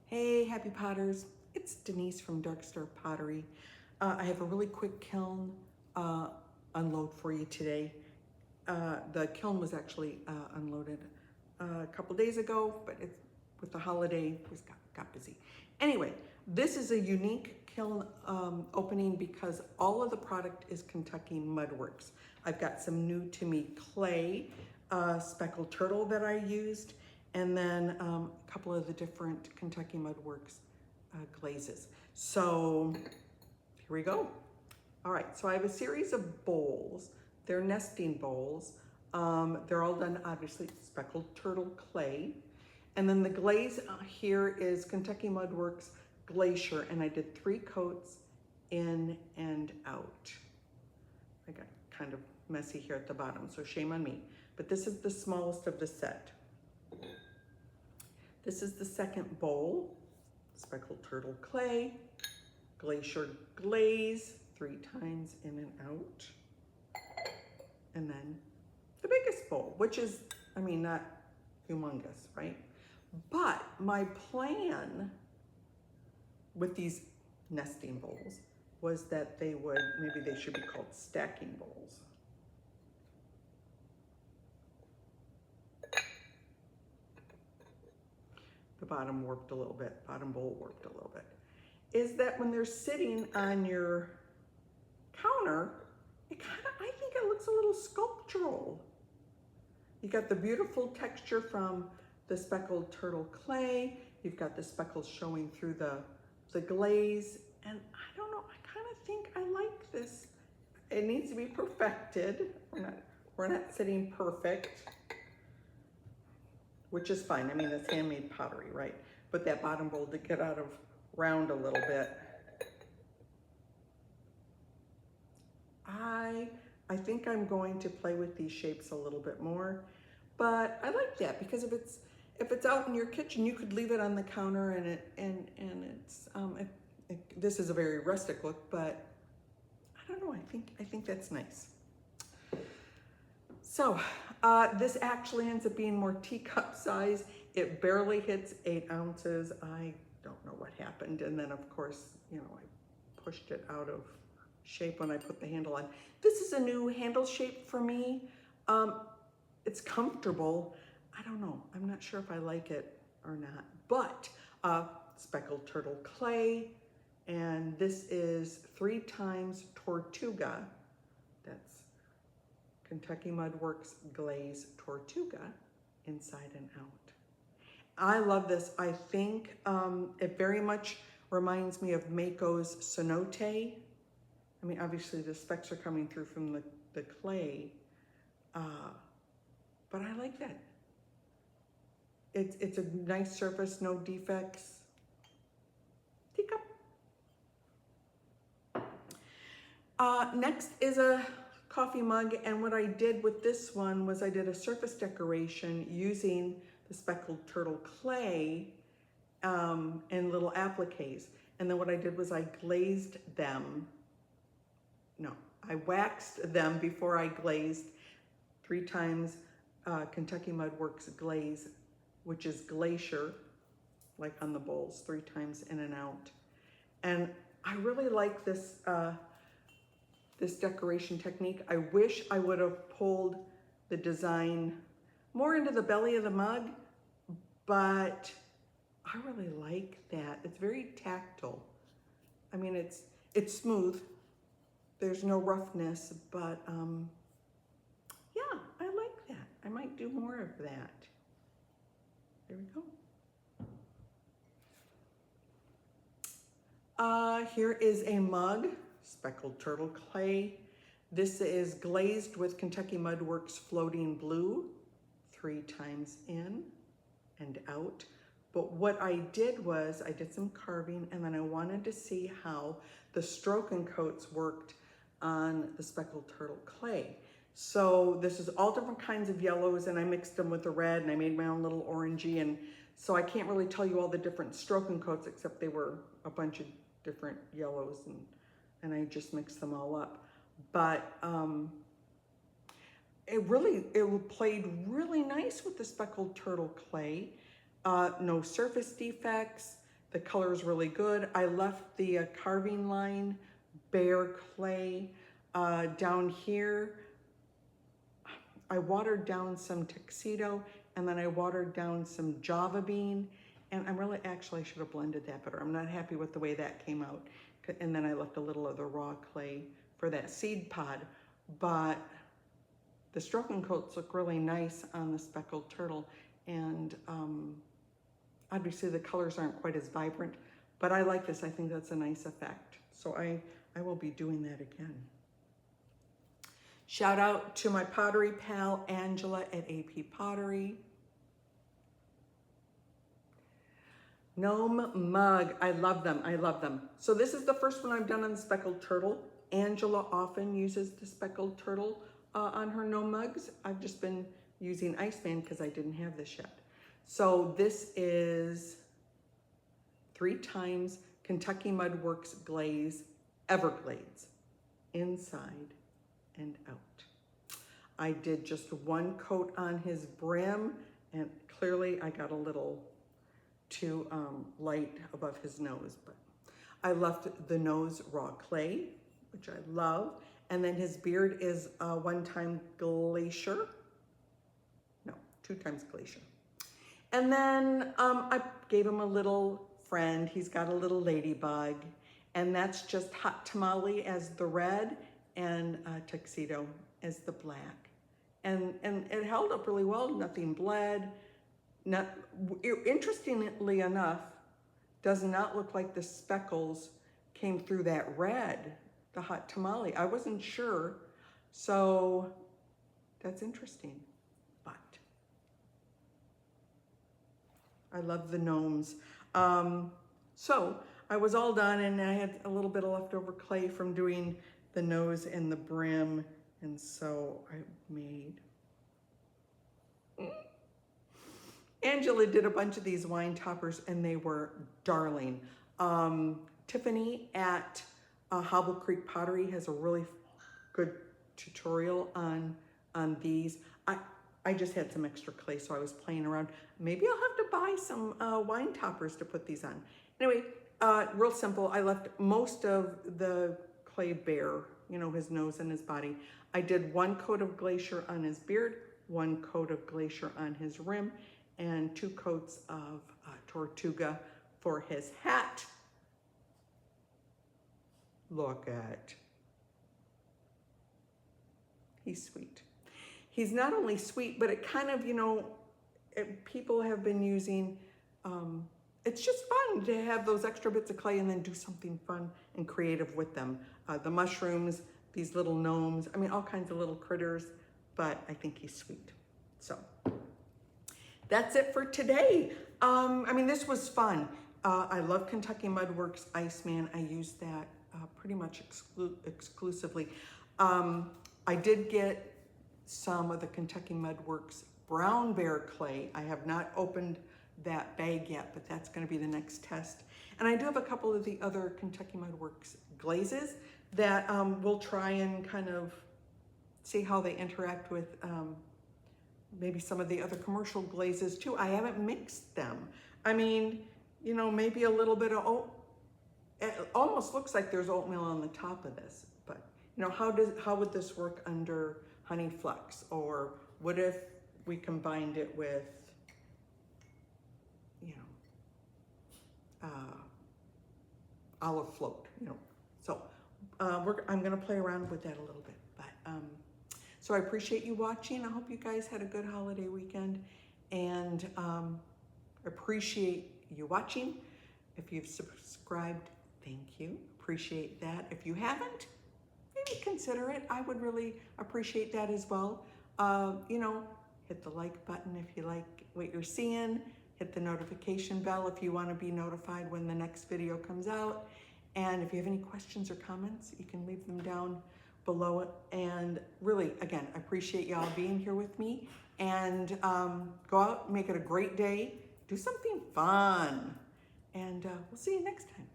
Hey, happy potters. It's Denise from Dark Star Pottery. I have a really quick kiln unload for you today. The kiln was actually unloaded a couple days ago, but with the holiday, it just got busy. Anyway, this is a unique kiln opening because all of the product is Kentucky Mudworks. I've got some new to me clay speckled turtle that I used, and then a couple of the different Kentucky Mudworks glazes. So here we go. All right, so I have a series of bowls. They're nesting bowls. They're all done, obviously, speckled turtle clay. And then the glaze here is Kentucky Mudworks Glacier, and I did 3 coats in and out. I got kind of messy here at the bottom, so shame on me. But this is the smallest of the set. This is the second bowl, speckled turtle clay, glacier glaze, 3 times in and out. And then the biggest bowl, which is, I mean, not humongous, right? But my plan with these nesting bowls was that maybe they should be called stacking bowls. The bottom warped a little bit, bottom bowl warped a little bit, is that when they're sitting on your counter, I think it looks a little sculptural. You got the beautiful texture from the speckled turtle clay, you've got the speckles showing through the glaze, and I don't know, I kind of think I like this. It needs to be perfected. We're not sitting perfect, which is fine. I mean, it's handmade pottery, right? But that bottom bowl to get out of round a little bit. I think I'm going to play with these shapes a little bit more, but I like that because if it's out in your kitchen, you could leave it on the counter, and it's this is a very rustic look, but I don't know. I think that's nice. So this actually ends up being more teacup size. It barely hits 8 ounces. I don't know what happened. And then of course, you know, I pushed it out of shape when I put the handle on. This is a new handle shape for me. It's comfortable. I don't know. I'm not sure if I like it or not, but speckled turtle clay. And this is 3 times Tortuga. That's Kentucky Mudworks Glaze Tortuga, inside and out. I love this. I think it very much reminds me of Mako's Cenote. I mean, obviously the specks are coming through from the clay, but I like that. It's a nice surface, no defects. Teacup. Next is a coffee mug, and what I did with this one was I did a surface decoration using the speckled turtle clay and little appliques. And then what I did was I glazed them. No, I waxed them before I glazed 3 times Kentucky Mudworks glaze, which is glacier, like on the bowls, 3 times in and out. And I really like this this decoration technique. I wish I would have pulled the design more into the belly of the mug, but I really like that. It's very tactile. I mean, it's smooth. There's no roughness, but yeah, I like that. I might do more of that. There we go. Here is a mug, speckled turtle clay. This is glazed with Kentucky Mudworks Floating Blue, 3 times in and out. But what I did was I did some carving, and then I wanted to see how the stroke and coats worked on the speckled turtle clay. So this is all different kinds of yellows, and I mixed them with the red, and I made my own little orangey, and so I can't really tell you all the different stroke and coats, except they were a bunch of different yellows, and I just mixed them all up. But it played really nice with the speckled turtle clay. No surface defects, The color is really good. I left the carving line bare clay down here. I watered down some tuxedo, and then I watered down some Java bean, and I'm really, actually I should have blended that better. I'm not happy with the way that came out. And then I left a little of the raw clay for that seed pod, but the stroking coats look really nice on the speckled turtle, and obviously the colors aren't quite as vibrant, but I like this. I think that's a nice effect. So I will be doing that again. Shout out to my pottery pal, Angela at AP Pottery. Gnome mug, I love them, I love them. So this is the first one I've done on the speckled turtle. Angela often uses the speckled turtle on her gnome mugs. I've just been using Iceman because I didn't have this yet. So this is 3 times Kentucky Mudworks glaze, Everglades, inside and out. I did just 1 coat on his brim, and clearly I got a little too light above his nose, but I left the nose raw clay, which I love, and then his beard is 1 time glacier. No, 2 times glacier. And then I gave him a little friend. He's got a little ladybug, and that's just hot tamale as the red and tuxedo as the black. And it held up really well, nothing bled. Interestingly enough, does not look like the speckles came through that red, the hot tamale. I wasn't sure, so that's interesting, but I love the gnomes. So I was all done, and I had a little bit of leftover clay from doing the nose and the brim, and so I made... Angela did a bunch of these wine toppers, and they were darling. Tiffany at Hobble Creek Pottery has a really good tutorial on these. I just had some extra clay, so I was playing around. Maybe I'll have to buy some wine toppers to put these on. Anyway, real simple. I left most of the clay bare, you know, his nose and his body. I did 1 coat of glacier on his beard, 1 coat of glacier on his rim, and 2 coats of Tortuga for his hat. Look at, he's sweet. He's not only sweet, but it kind of, you know, people have been using, it's just fun to have those extra bits of clay and then do something fun and creative with them. The mushrooms, these little gnomes, I mean, all kinds of little critters, but I think he's sweet. So that's it for today. I mean, this was fun. I love Kentucky Mudworks Iceman. I use that pretty much exclusively. I did get some of the Kentucky Mudworks brown bear clay. I have not opened that bag yet, but that's going to be the next test. And I do have a couple of the other Kentucky Mudworks glazes that we'll try and kind of see how they interact with maybe some of the other commercial glazes too. I haven't mixed them. I mean, you know, maybe a little bit of oat. It almost looks like there's oatmeal on the top of this, but you know, how would this work under Honey Flux? Or what if we combined it with, you know, olive float, you know? So I'm gonna play around with that a little bit, but so I appreciate you watching. I hope you guys had a good holiday weekend, and appreciate you watching. If you've subscribed, thank you. Appreciate that. If you haven't, maybe consider it. I would really appreciate that as well. You know, hit the like button if you like what you're seeing. Hit the notification bell if you want to be notified when the next video comes out. And if you have any questions or comments, you can leave them down below it. And really, again, I appreciate y'all being here with me. And go out, make it a great day. Do something fun. And we'll see you next time.